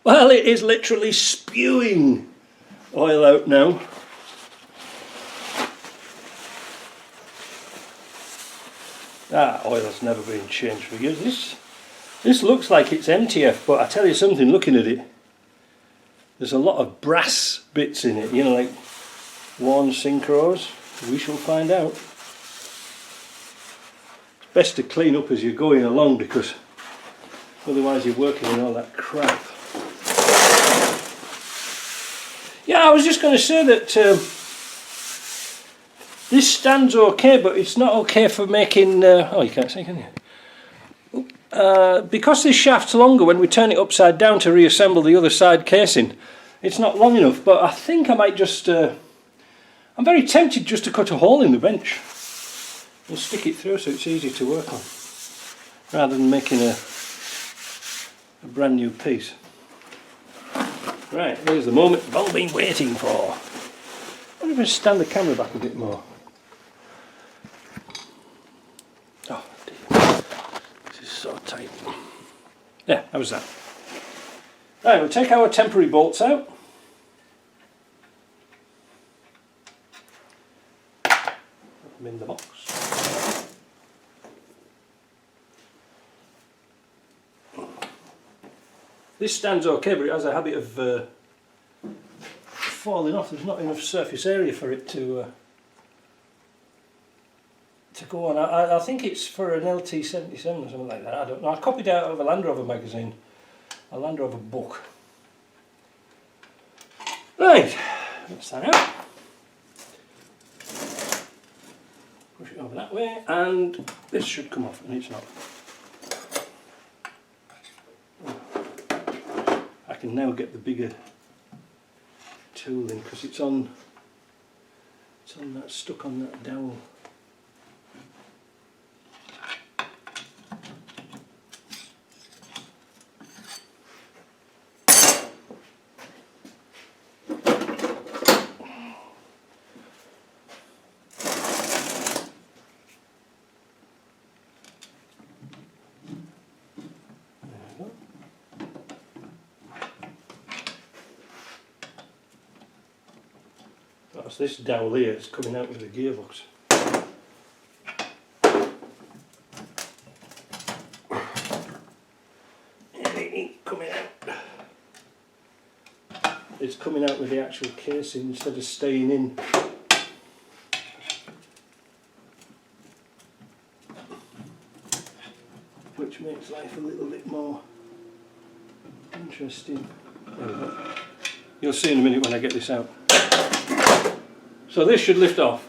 Well, it is literally spewing oil out now. Oil has never been changed for years. This looks like it's MTF, but I tell you something, looking at it, there's a lot of brass bits in it, you know, like worn synchros. We shall find out. It's best to clean up as you're going along, because otherwise you're working in all that crap. Yeah, I was just going to say that this stand's okay, but it's not okay for making... oh, you can't see, can you? Because this shaft's longer, when we turn it upside down to reassemble the other side casing, it's not long enough, but I think I might just... I'm very tempted just to cut a hole in the bench and stick it through so it's easy to work on, rather than making a brand new piece. Right, here's the moment we've all been waiting for. I wonder if I stand the camera back a bit more. Oh dear, this is so tight. Yeah, how was that? Right, we'll take our temporary bolts out. Put them in the box. This stands okay, but it has a habit of falling off. There's not enough surface area for it to go on. I think it's for an LT77 or something like that. I don't know. I copied it out of a Land Rover magazine, a Land Rover book. Right, that's that out. Push it over that way, and this should come off, and it's not. I can now get the bigger tooling because it's on that, stuck on that dowel. That's this dowel here, it's coming out with the gearbox. And it ain't coming out. It's coming out with the actual casing instead of staying in. Which makes life a little bit more interesting. There we go. You'll see in a minute when I get this out. So this should lift off.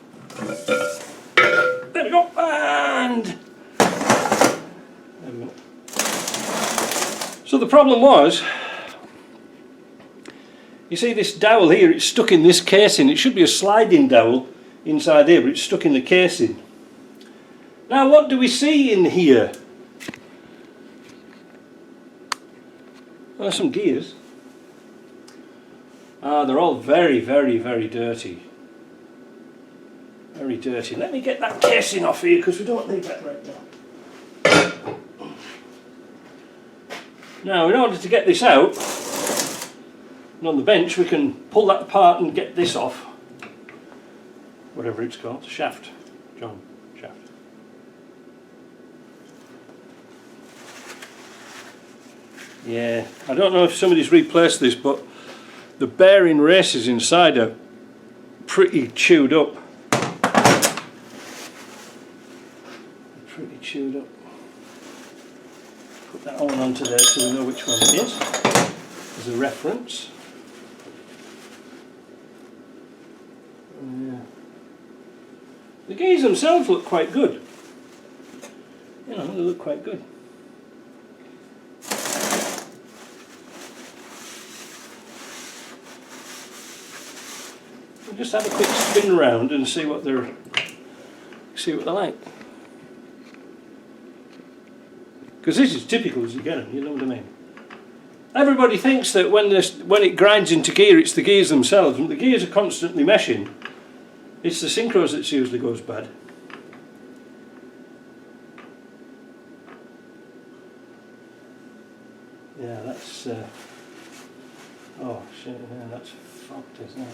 There we go, and there we go. So the problem was, you see this dowel here, it's stuck in this casing. It should be a sliding dowel inside here, but it's stuck in the casing. Now what do we see in here? Well, some gears. They're all very, very, very dirty. Very dirty. Let me get that casing off here because we don't need that right now. Now, in order to get this out, and on the bench we can pull that apart and get this off. Whatever it's called, shaft. John, shaft. Yeah, I don't know if somebody's replaced this, but the bearing races inside are pretty chewed up. Pretty chewed up. Put that one onto there so we know which one it is as a reference. Yeah. The gears themselves look quite good. You know, they look quite good. We'll just have a quick spin round and see what they're like. Because this is typical as you get them, you know what I mean? Everybody thinks that when it grinds into gear, it's the gears themselves. When the gears are constantly meshing, it's the synchros that usually goes bad. Yeah, Oh shit, yeah, that's fucked, isn't it?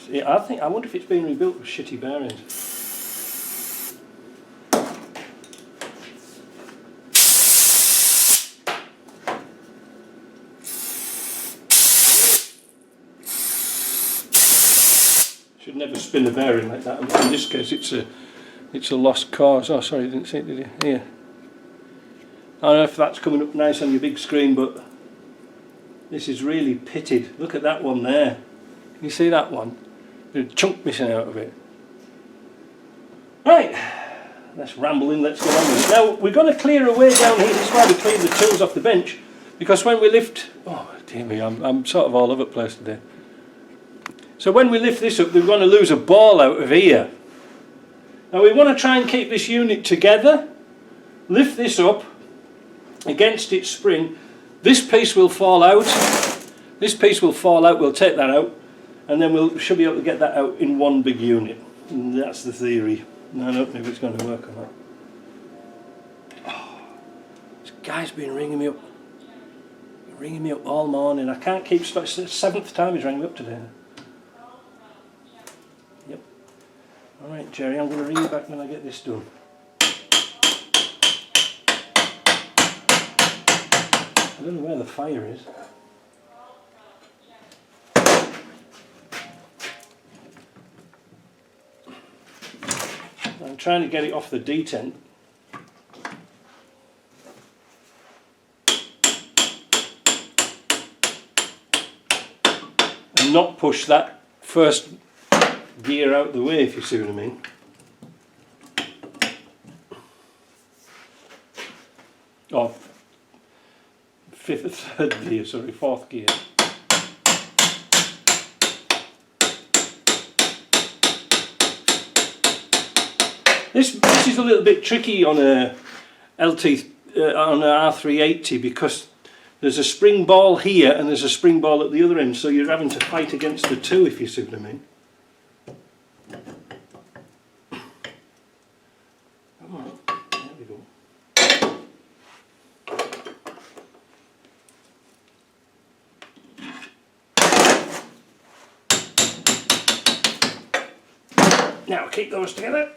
Yeah, I wonder if it's been rebuilt with shitty bearings. Should never spin a bearing like that. In this case, it's a lost cause. Oh, sorry, you didn't see it, did you? Here. I don't know if that's coming up nice on your big screen, but this is really pitted. Look at that one there. Can you see that one? There's a chunk missing out of it. Right, let's ramble in, let's get on with it. Now, we're going to clear away down here. This is why we cleared the tools off the bench, because when we lift... Oh, dear me, I'm sort of all over the place today. So when we lift this up, we're going to lose a ball out of here. Now we want to try and keep this unit together. Lift this up against its spring. This piece will fall out. This piece will fall out. We'll take that out, and then we should be able to get that out in one big unit. And that's the theory. I don't know if it's going to work or not. Oh, this guy's been ringing me up all morning. I can't keep. It's the 7th time he's rang me up today. Yep. All right, Jerry. I'm going to ring you back when I get this done. I don't know where the fire is. I'm trying to get it off the detent. And not push that first gear out the way, if you see what I mean. Oh, third gear, sorry, 4th gear. This is a little bit tricky on a LT on a R380 because there's a spring ball here and there's a spring ball at the other end, so you're having to fight against the two, if you see what I mean. There we go. Now keep those together.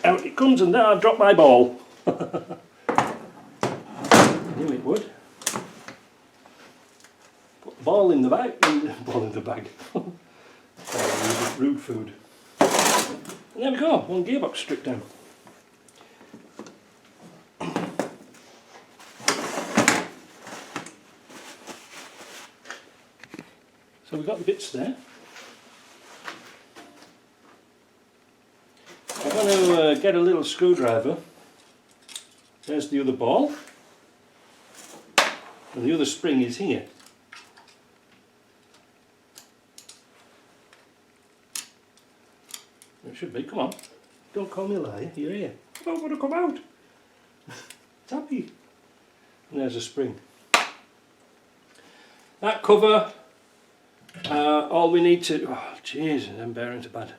Out it comes, and there I've dropped my ball. I knew it would. Put the ball in the bag. Ball in the bag. Rude food. And there we go, one gearbox stripped down. So we've got the bits there. I'm going to get a little screwdriver. There's the other ball, and the other spring is here. It should be. Come on, don't call me a liar. You're here. I don't want to come out. It's happy. And there's a spring. That cover. All we need to. Oh, jeez, them bearings are bad.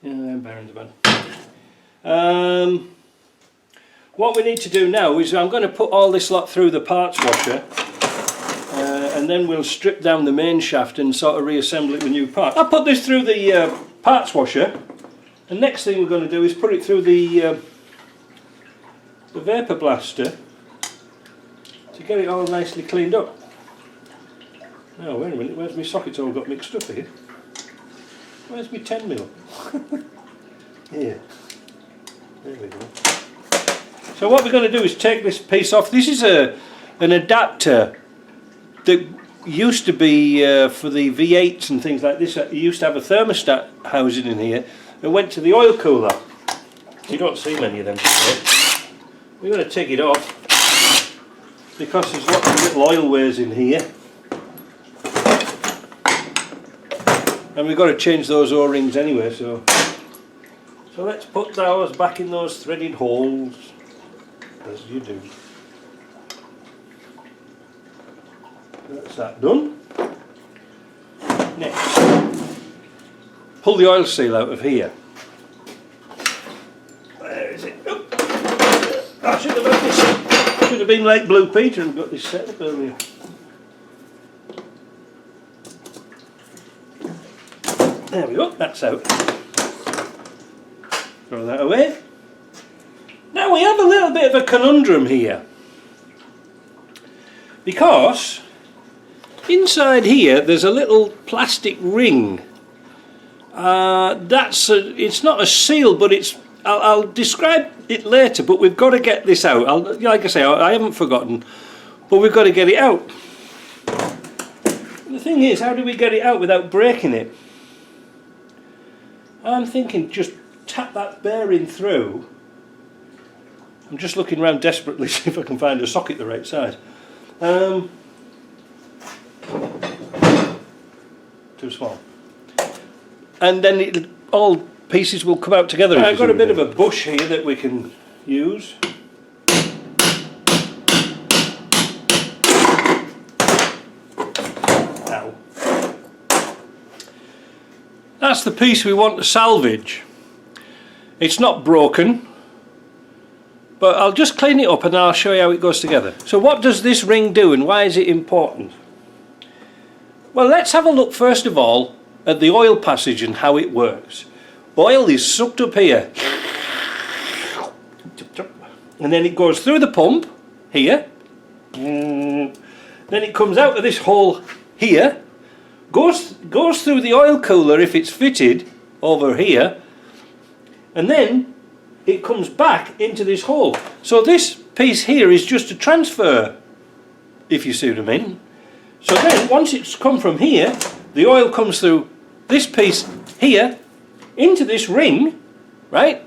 Yeah, them bearings are bad. What we need to do now is I'm going to put all this lot through the parts washer, and then we'll strip down the main shaft and sort of reassemble it with new parts. I'll put this through the parts washer, and next thing we're going to do is put it through the vapor blaster to get it all nicely cleaned up. Now wait a minute, where's my sockets all got mixed up here? Where's my 10mm? Here. There we go. So what we're going to do is take this piece off. This is an adapter that used to be for the V8s and things like this. It used to have a thermostat housing in here. It went to the oil cooler. You don't see many of them today. We're going to take it off because there's lots of little oil ways in here. And we've got to change those O-rings anyway, so let's put those back in those threaded holes, as you do. That's that done. Next, pull the oil seal out of here. Where is it? Oh, I should have been like Blue Peter and got this set up earlier. There we go, that's out. Throw that away. Now we have a little bit of a conundrum here. Because inside here there's a little plastic ring. It's not a seal, but I'll describe it later, but we've got to get this out. Like I say, I haven't forgotten, but we've got to get it out. The thing is, how do we get it out without breaking it? I'm thinking just tap that bearing through. I'm just looking around desperately to see if I can find a socket the right size. Too small. And then all pieces will come out together. I've got a bit of a bush here that we can use. Ow. That's the piece we want to salvage. It's not broken, but I'll just clean it up and I'll show you how it goes together. So what does this ring do and why is it important? Well, let's have a look first of all at the oil passage and how it works. Oil is sucked up here, and then it goes through the pump here, then it comes out of this hole here, goes through the oil cooler if it's fitted over here, and then it comes back into this hole. So this piece here is just a transfer, if you see what I mean. So then once it's come from here, the oil comes through this piece here into this ring, right?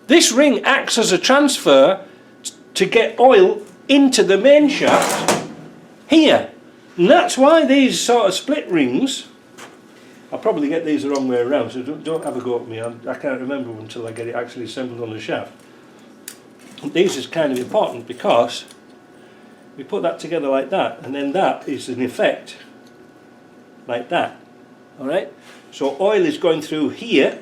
This ring acts as a transfer to get oil into the main shaft here. And that's why these sort of split rings, I'll probably get these the wrong way around, so don't have a go at me. I can't remember until I get it actually assembled on the shaft. These is kind of important because we put that together like that, and then that is in effect like that. Alright, so oil is going through here,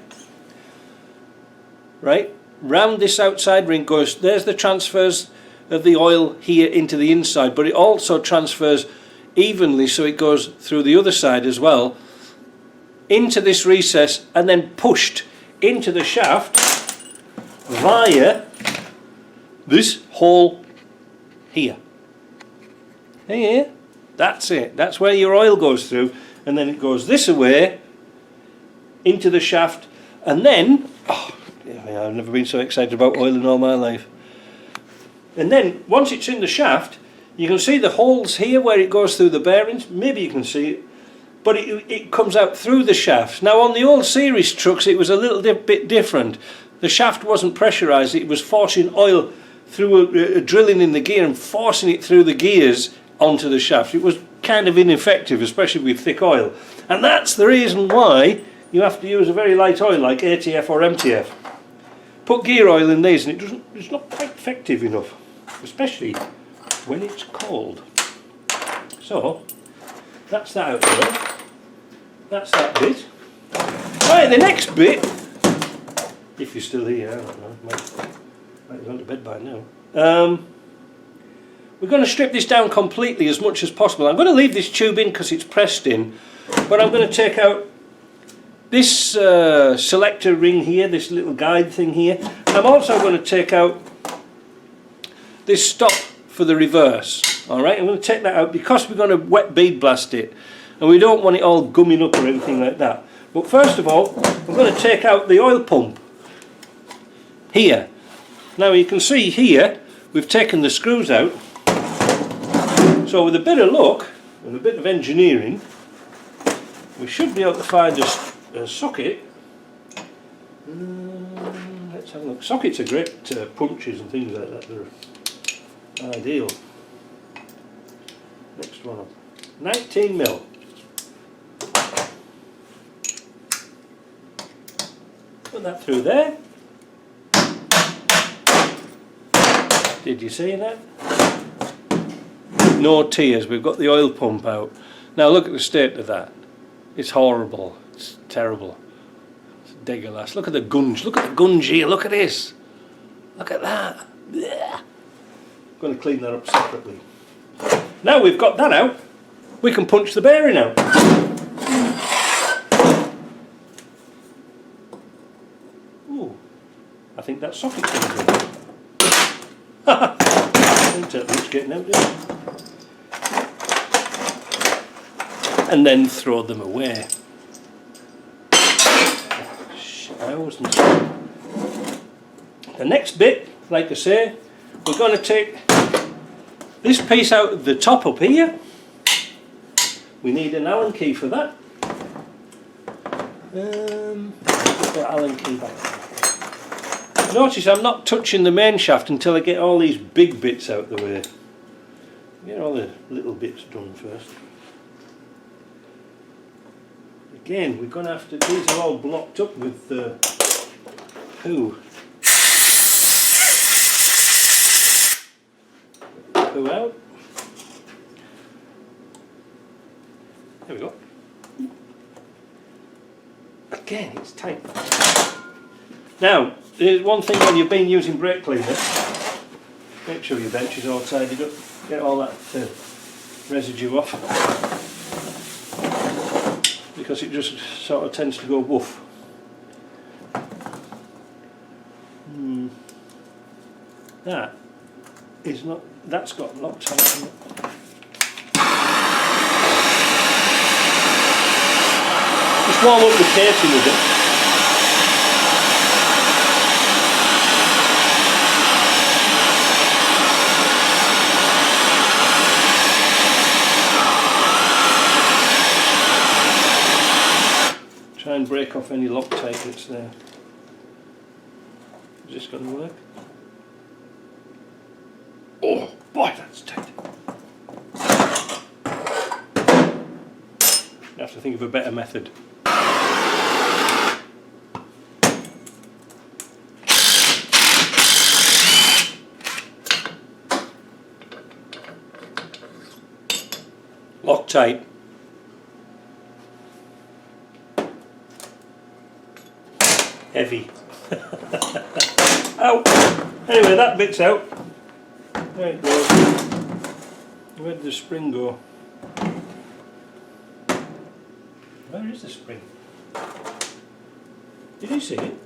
right, round this outside ring goes, there's the transfers of the oil here into the inside, but it also transfers evenly, so it goes through the other side as well, into this recess, and then pushed into the shaft via this hole here. Here, that's it, that's where your oil goes through. And then it goes this way into the shaft, and then I've never been so excited about oil in all my life. And then once it's in the shaft, you can see the holes here where it goes through the bearings. Maybe you can see it, but it comes out through the shaft. Now on the old series trucks it was a little bit different. The shaft wasn't pressurised, it was forcing oil through drilling in the gear and forcing it through the gears onto the shaft. It was kind of ineffective, especially with thick oil, and that's the reason why you have to use a very light oil like ATF or MTF. Put gear oil in these and it's not quite effective enough, especially when it's cold. So that's that out there. That's that bit. Right, the next bit, if you're still here, I don't know, might have gone to bed by now. We're going to strip this down completely as much as possible. I'm going to leave this tube in because it's pressed in, but I'm going to take out this selector ring here, this little guide thing here. I'm also going to take out this stop for the reverse. Alright, I'm going to take that out because we're going to wet bead blast it, and we don't want it all gumming up or anything like that. But first of all, I'm going to take out the oil pump here. Now you can see here we've taken the screws out. So with a bit of luck and a bit of engineering, we should be able to find a socket. Let's have a look. Sockets are great punches and things like that. They're ideal. Next one up. 19mm. Put that through there. Did you see that? No tears, we've got the oil pump out. Now look at the state of that. It's horrible, it's terrible. It's degolass. Look at the gunge, look at the gunge here, look at this. Look at that. Blech. going to clean that up separately. Now we've got that out, we can punch the bearing out. Ooh, I think that socket's going to go. It's getting out there. And then throw them away. I always mistake. The next bit, like I say, we're going to take this piece out of the top up here. We need an Allen key for that. Put that Allen key back. Notice I'm not touching the main shaft until I get all these big bits out of the way. Get all the little bits done first. Again, we're going to have to, these are all blocked up with poo. Poo out. There we go. Again, it's tight. Now, there's one thing when you've been using brake cleaner, make sure your bench is all tidied up, get all that residue off, because it just sort of tends to go woof. That is not, that's got Loctite in it. Just warm up the casing with it. Try and break off any Loctite that's there. Is this going to work? Oh boy, that's tight. You have to think of a better method. Loctite. Heavy. Ow! Anyway, that bit's out. There it goes. Where did the spring go? Where is the spring? Did you see it?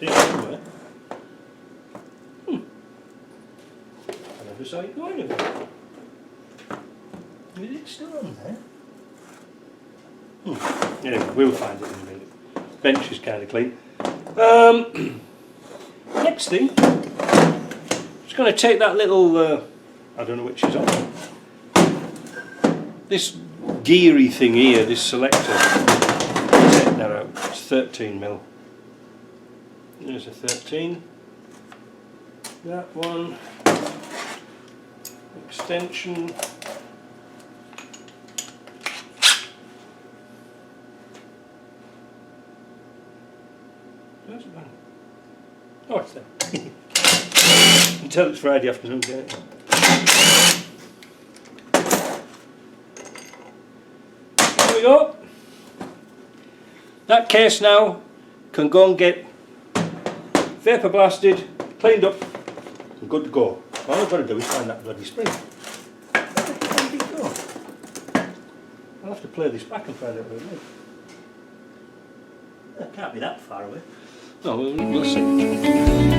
See it somewhere? I never saw it go anywhere. Is it still on there? Anyway, we'll find it in a minute. Bench is kind of clean. Next thing, just going to take that little, I don't know which is on, this geary thing here, this selector, take that out. It's 13mm. There's a 13. That one. Extension. Oh, it's there. Until it's Friday afternoon, get it. There we go. That case now can go and get vapour blasted, cleaned up, and good to go. All I've got to do is find that bloody spring. Where did it go? I'll have to play this back and find out where it is. It can't be that far away. No, we'll see.